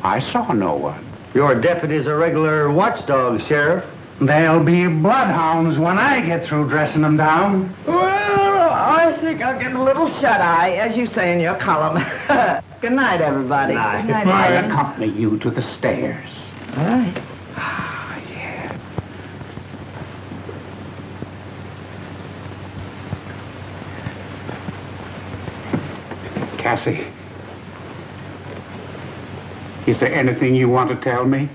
I saw no one. Your deputy's a regular watchdog, Sheriff. There'll be bloodhounds when I get through dressing them down. Well, I think I'll get a little shut-eye, as you say in your column. Good night, everybody. Good night. I accompany you to the stairs. All right. Yeah. Cassie, is there anything you want to tell me?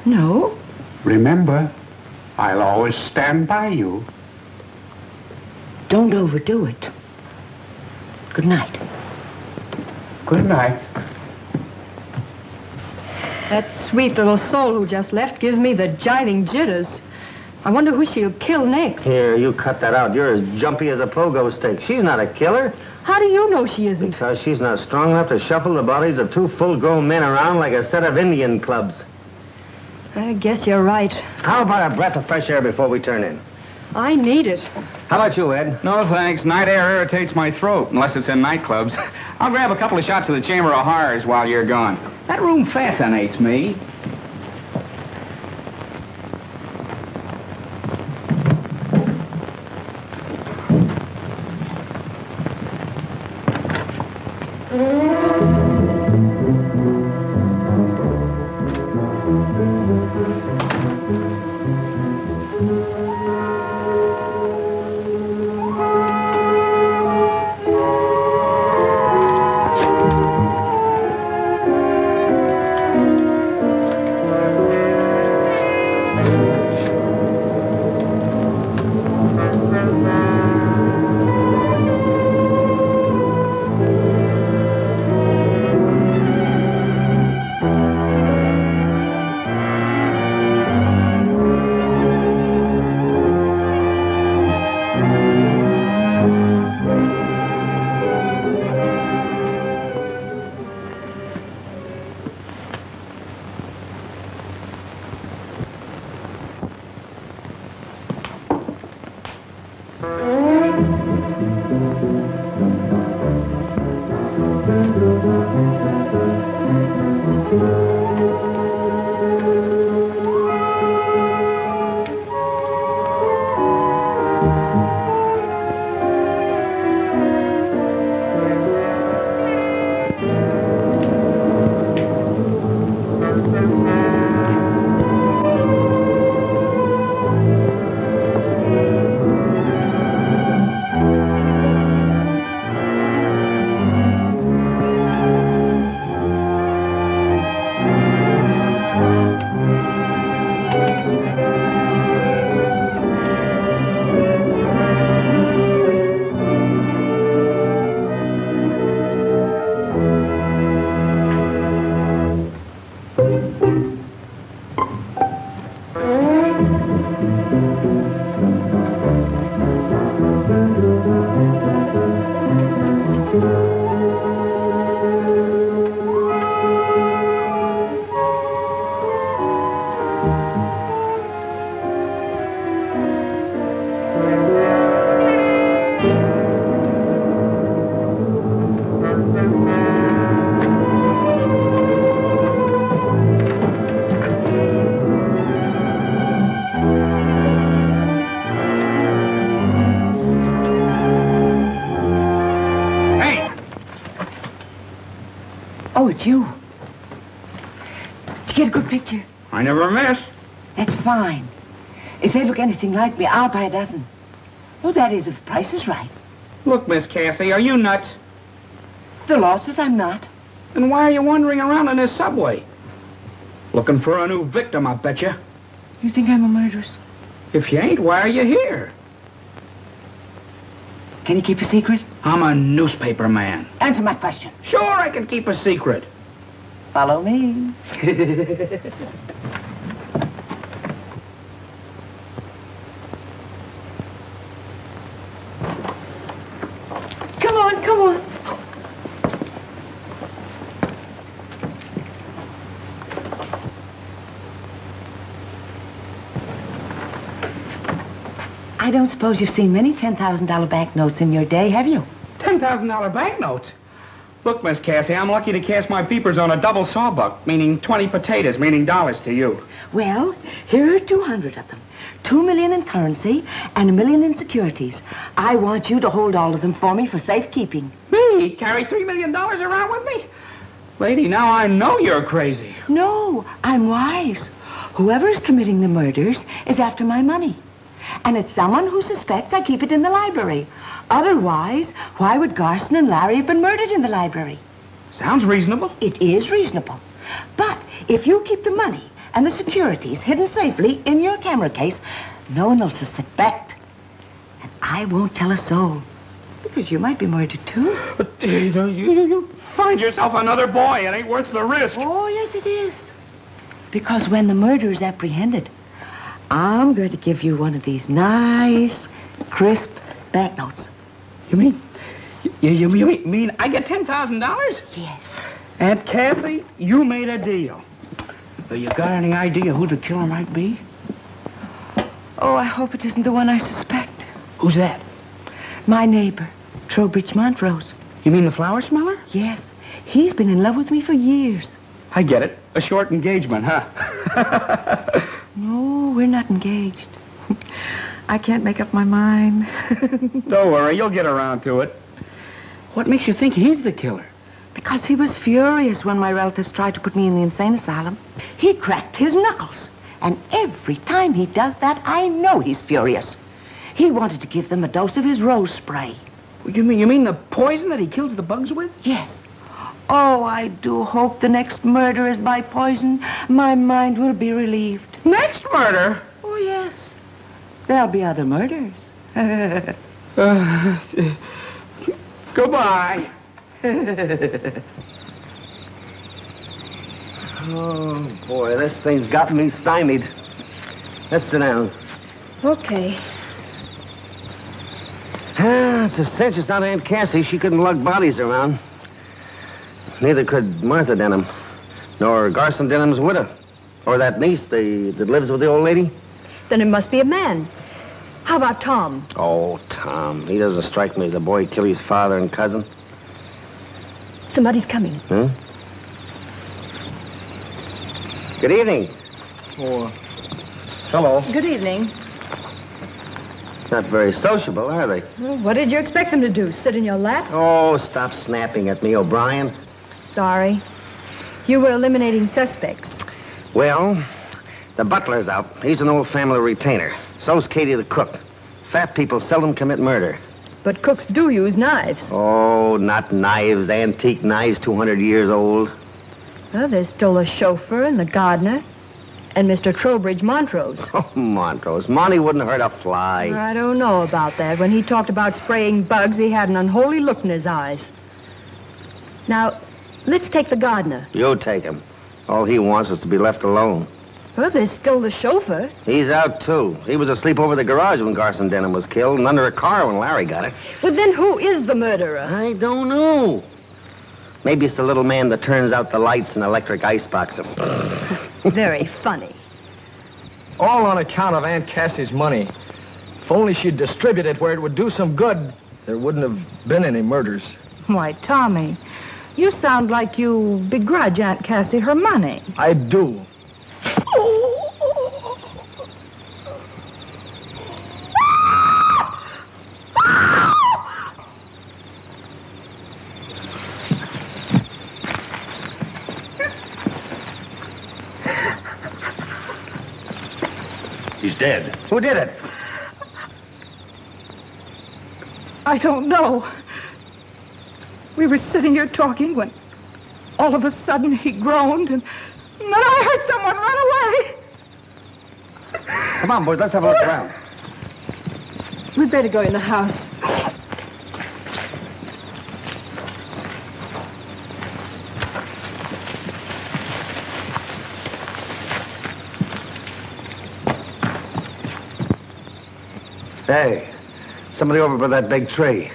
No. Remember, I'll always stand by you. Don't overdo it. Good night. Good night. That sweet little soul who just left gives me the jiving jitters. I wonder who she'll kill next. Here, you cut that out. You're as jumpy as a pogo stick. She's not a killer. How do you know she isn't? Because she's not strong enough to shuffle the bodies of 2 full-grown men around like a set of Indian clubs. I guess you're right. How about a breath of fresh air before we turn in? I need it. How about you, Ed? No, thanks. Night air irritates my throat, unless it's in nightclubs. I'll grab a couple of shots of the Chamber of Horrors while you're gone. That room fascinates me. Oh, it's you. Did you get a good picture? I never miss. That's fine. If they look anything like me, I'll buy a dozen. Well, that is, if the price is right. Look, Miss Cassie, are you nuts? The law says I'm not. Then why are you wandering around in this subway? Looking for a new victim, I bet you. You think I'm a murderess? If you ain't, why are you here? Can you keep a secret? I'm a newspaper man. Answer my question. Sure, I can keep a secret. Follow me. Come on, come on. I don't suppose you've seen many $10,000 banknotes in your day, have you? $10,000 banknotes? Look, Miss Cassie, I'm lucky to cast my peepers on a double sawbuck, meaning 20 potatoes, meaning dollars to you. Well, here are 200 of them. 2 million in currency and 1 million in securities. I want you to hold all of them for me for safekeeping. Me? Carry $3 million around with me? Lady, now I know you're crazy. No, I'm wise. Whoever is committing the murders is after my money. And it's someone who suspects I keep it in the library. Otherwise, why would Garson and Larry have been murdered in the library? Sounds reasonable. It is reasonable. But if you keep the money and the securities hidden safely in your camera case, no one will suspect. And I won't tell a soul. Because you might be murdered, too. You find yourself another boy. It ain't worth the risk. Oh, yes, it is. Because when the murderer is apprehended, I'm going to give you one of these nice, crisp banknotes. You mean I get $10,000? Yes. Aunt Cassie, you made a deal. You got any idea who the killer might be? Oh, I hope it isn't the one I suspect. Who's that? My neighbor, Trowbridge Montrose. You mean the flower smeller? Yes. He's been in love with me for years. I get it. A short engagement, huh? No, we're not engaged. I can't make up my mind. Don't worry, you'll get around to it. What makes you think he's the killer? Because he was furious when my relatives tried to put me in the insane asylum. He cracked his knuckles. And every time he does that, I know he's furious. He wanted to give them a dose of his rose spray. You mean the poison that he kills the bugs with? Yes. Oh, I do hope the next murder is by poison. My mind will be relieved. Next murder? Oh, yes. There'll be other murders. Goodbye. Oh, boy, this thing's got me stymied. Let's sit down. Okay. It's a cinch it's not Aunt Cassie. She couldn't lug bodies around. Neither could Martha Denham, nor Garson Denham's widow, or that niece that lives with the old lady. Then it must be a man. How about Tom? Oh, Tom. He doesn't strike me as a boy who'd kill his father and cousin. Somebody's coming. Huh? Good evening. Oh, hello. Good evening. Not very sociable, are they? Well, what did you expect them to do? Sit in your lap? Oh, stop snapping at me, O'Brien. Sorry. You were eliminating suspects. Well, the butler's out. He's an old family retainer. So's Katie the cook. Fat people seldom commit murder. But cooks do use knives. Oh, not knives. Antique knives, 200 years old. Well, there's still the chauffeur and the gardener. And Mr. Trowbridge Montrose. Oh, Montrose. Monty wouldn't hurt a fly. I don't know about that. When he talked about spraying bugs, he had an unholy look in his eyes. Now, let's take the gardener. You take him. All he wants is to be left alone. Well, there's still the chauffeur. He's out, too. He was asleep over the garage when Garson Denham was killed and under a car when Larry got it. Well, then who is the murderer? I don't know. Maybe it's the little man that turns out the lights in electric ice boxes. Very funny. All on account of Aunt Cassie's money. If only she'd distribute it where it would do some good, there wouldn't have been any murders. Why, Tommy, you sound like you begrudge Aunt Cassie her money. I do. He's dead. Who did it? I don't know. We were sitting here talking when all of a sudden he groaned and then I heard someone run away. Come on, boys, let's have a look around. We'd better go in the house. Hey, somebody over by that big tree.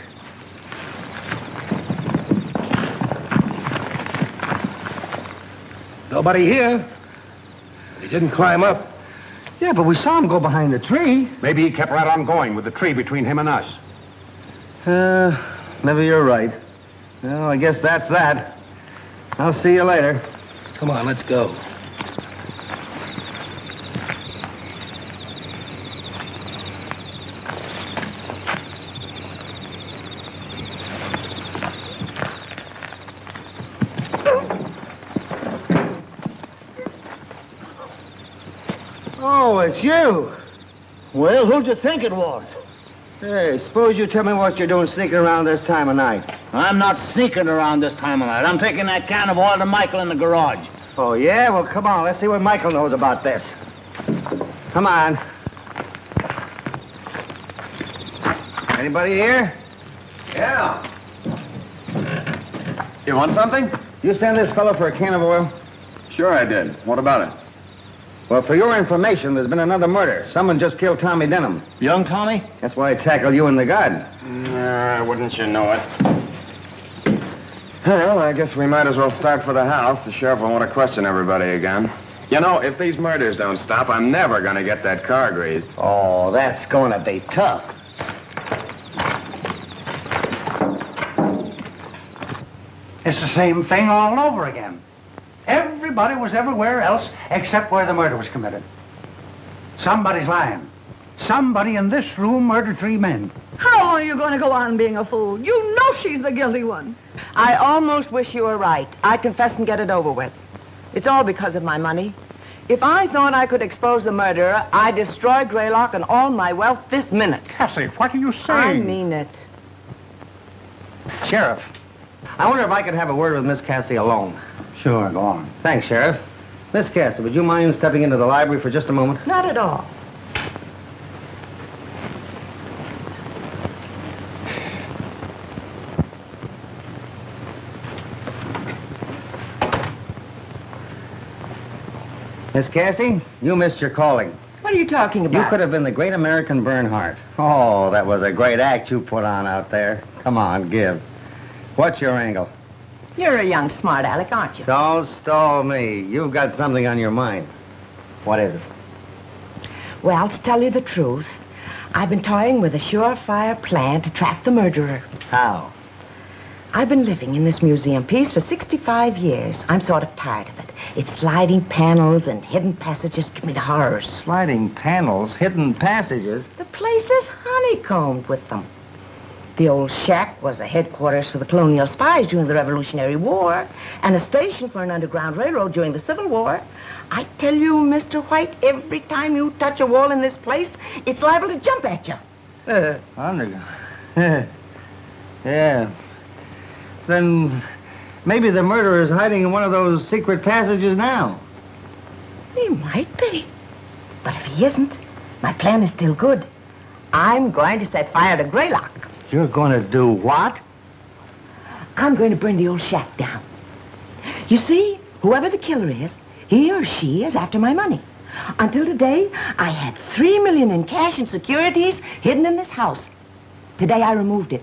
Nobody here. He didn't climb up. Yeah, but we saw him go behind the tree. Maybe he kept right on going with the tree between him and us. Maybe you're right. Well, I guess that's that. I'll see you later. Come on, let's go. Oh, it's you. Well, who'd you think it was? Hey, suppose you tell me what you're doing sneaking around this time of night. I'm not sneaking around this time of night. I'm taking that can of oil to Michael in the garage. Oh, yeah? Well, come on. Let's see what Michael knows about this. Come on. Anybody here? Yeah. You want something? You send this fellow for a can of oil? Sure I did. What about it? Well, for your information, there's been another murder. Someone just killed Tommy Denham. Young Tommy? That's why I tackled you in the garden. Wouldn't you know it? Well, I guess we might as well start for the house. The sheriff will want to question everybody again. You know, if these murders don't stop, I'm never going to get that car greased. Oh, that's going to be tough. It's the same thing all over again. Everybody was everywhere else except where the murder was committed. Somebody's lying. Somebody in this room murdered 3 men. How long are you going to go on being a fool? You know she's the guilty one. I almost wish you were right. I'd confess and get it over with. It's all because of my money. If I thought I could expose the murderer, I'd destroy Greylock and all my wealth this minute. Cassie, what are you saying? I mean it. Sheriff, I wonder if I could have a word with Miss Cassie alone. Sure, go on. Thanks, Sheriff. Miss Cassie, would you mind stepping into the library for just a moment? Not at all. Miss Cassie, you missed your calling. What are you talking about? You could have been the great American Bernhardt. Oh, that was a great act you put on out there. Come on, give. What's your angle? You're a young smart aleck, aren't you? Don't stall me. You've got something on your mind. What is it? Well, to tell you the truth, I've been toying with a surefire plan to trap the murderer. How? I've been living in this museum piece for 65 years. I'm sort of tired of it. Its sliding panels and hidden passages give me the horrors. Sliding panels, hidden passages. The place is honeycombed with them. The old shack was the headquarters for the colonial spies during the Revolutionary War and a station for an underground railroad during the Civil War. I tell you, Mr. White, every time you touch a wall in this place, it's liable to jump at you. Underground. Yeah. Then maybe the murderer is hiding in one of those secret passages now. He might be. But if he isn't, my plan is still good. I'm going to set fire to Greylock. You're going to do what? I'm going to burn the old shack down. You see, whoever the killer is, he or she is after my money. Until today, I had $3 million in cash and securities hidden in this house. Today, I removed it.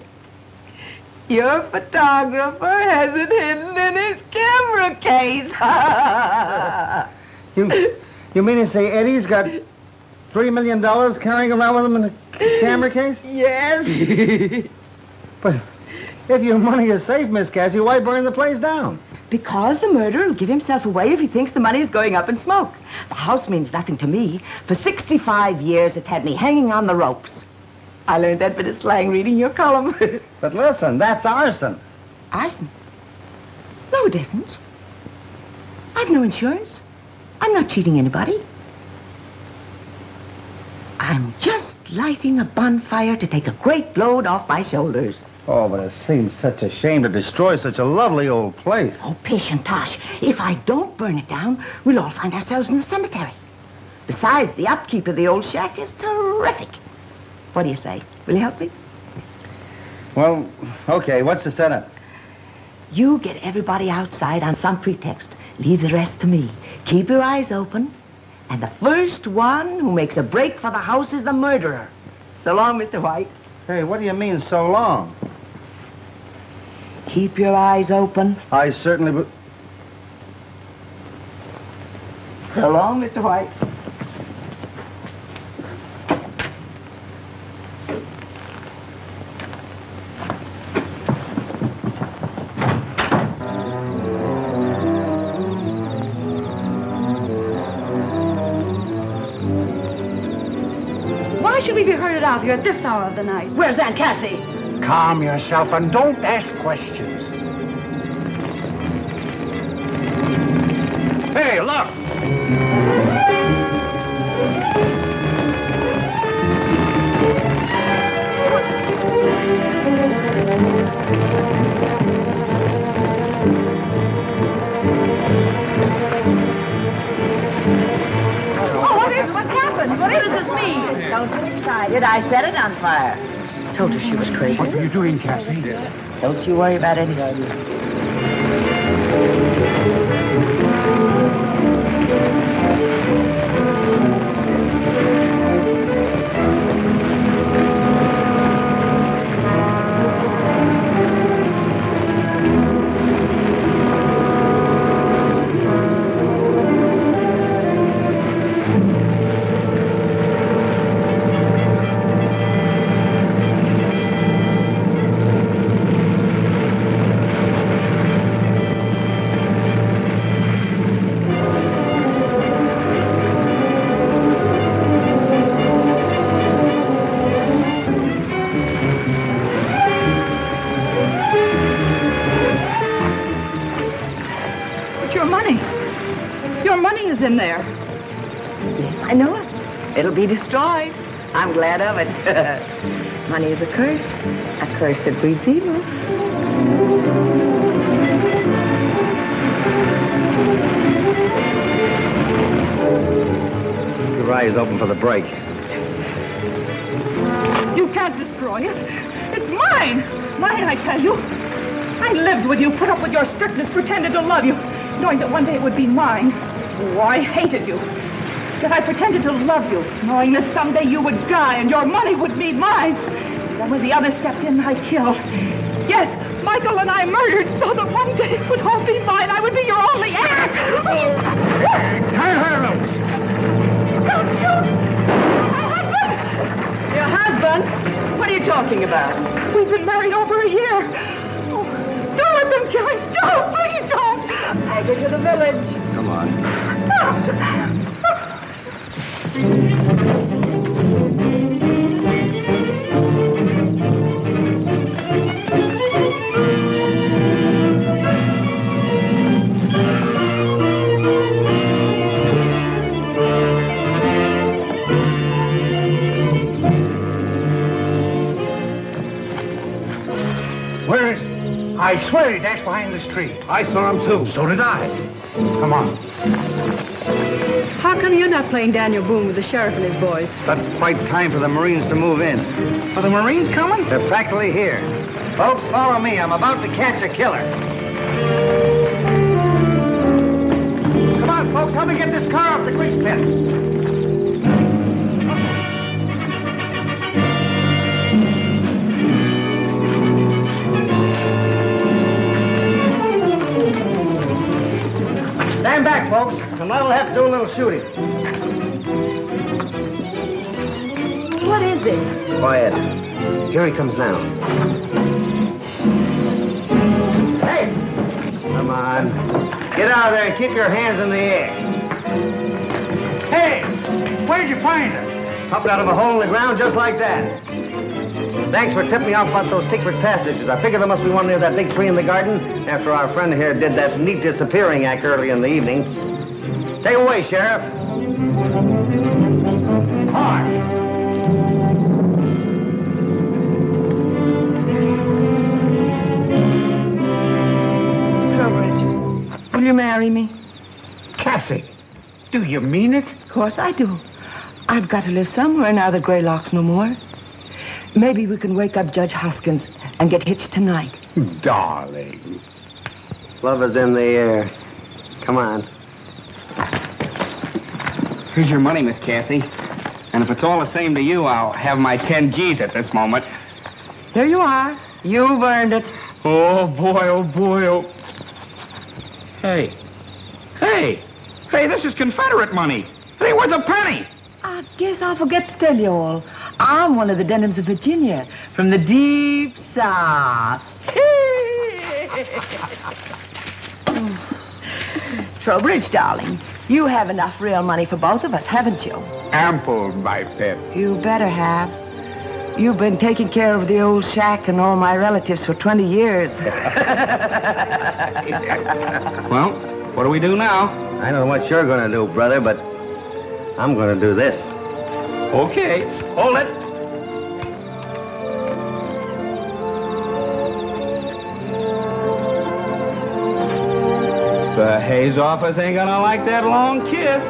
Your photographer has it hidden in his camera case. You mean to say Eddie's got $3 million carrying around with him in a camera case? Yes. But if your money is safe, Miss Cassie, why burn the place down? Because the murderer will give himself away if he thinks the money is going up in smoke. The house means nothing to me. For 65 years, it's had me hanging on the ropes. I learned that bit of slang reading your column. But listen, that's arson. Arson? No, it isn't. I've no insurance. I'm not cheating anybody. I'm just lighting a bonfire to take a great load off my shoulders. Oh, but it seems such a shame to destroy such a lovely old place. Oh, patient, Tosh. If I don't burn it down, we'll all find ourselves in the cemetery. Besides, the upkeep of the old shack is terrific. What do you say? Will you help me? Well, okay, what's the setup? You get everybody outside on some pretext. Leave the rest to me. Keep your eyes open. And the first one who makes a break for the house is the murderer. So long, Mr. White. Hey, what do you mean, so long? Keep your eyes open. I certainly would. So long, Mr. White. Why should we be herded out here at this hour of the night? Where's Aunt Cassie? Calm yourself and don't ask questions. Hey, look! Oh, what is it? What's happened? What does this mean? Don't get excited. I set it on fire. Told her she was crazy. What are you doing, Cassie? Don't you worry about it. In there. Yes, I know it. It'll be destroyed. I'm glad of it. Money is a curse that breeds evil. Your eyes open for the break. You can't destroy it. It's mine. Mine, I tell you. I lived with you, put up with your strictness, pretended to love you, knowing that one day it would be mine. Oh, I hated you. Yet I pretended to love you, knowing that someday you would die and your money would be mine. And then when the others stepped in, I killed. Yes, Michael and I murdered so that one day it would all be mine. I would be your only heir. Turn her loose. Don't shoot! My husband! Your husband? What are you talking about? We've been married over a year. Oh, don't let them kill him. Don't, please don't. Take her to the village. Come on. Where is he? I swear he dashed behind this tree. I saw him, too. So did I. Come on. How come you're not playing Daniel Boone with the sheriff and his boys? It's not quite time for the Marines to move in. Are the Marines coming? They're practically here. Folks, follow me. I'm about to catch a killer. Come on, folks. Help me get this car off the grease pit. Stand back, folks, and I will have to do a little shooting. What is this? Quiet. Here he comes now. Hey! Come on. Get out of there and keep your hands in the air. Hey! Where'd you find her? Popped out of a hole in the ground just like that. Thanks for tipping me off about those secret passages. I figure there must be one near that big tree in the garden after our friend here did that neat disappearing act early in the evening. Take it away, Sheriff. Hard. Will you marry me? Cassie, do you mean it? Of course I do. I've got to live somewhere now that Greylock's no more. Maybe we can wake up Judge Hoskins and get hitched tonight. Darling. Love is in the air. Come on. Here's your money, Miss Cassie. And if it's all the same to you, I'll have my 10 G's at this moment. There you are. You've earned it. Oh, boy, oh, boy, oh. Hey. Hey, this is Confederate money. It ain't worth a penny. I guess I'll forget to tell you all. I'm one of the Denhams of Virginia, from the deep south. Trowbridge, darling, you have enough real money for both of us, haven't you? Ample, my pet. You better have. You've been taking care of the old shack and all my relatives for 20 years. Well, what do we do now? I know what you're going to do, brother, but I'm going to do this. Okay, hold it. The Hayes office ain't gonna like that long kiss.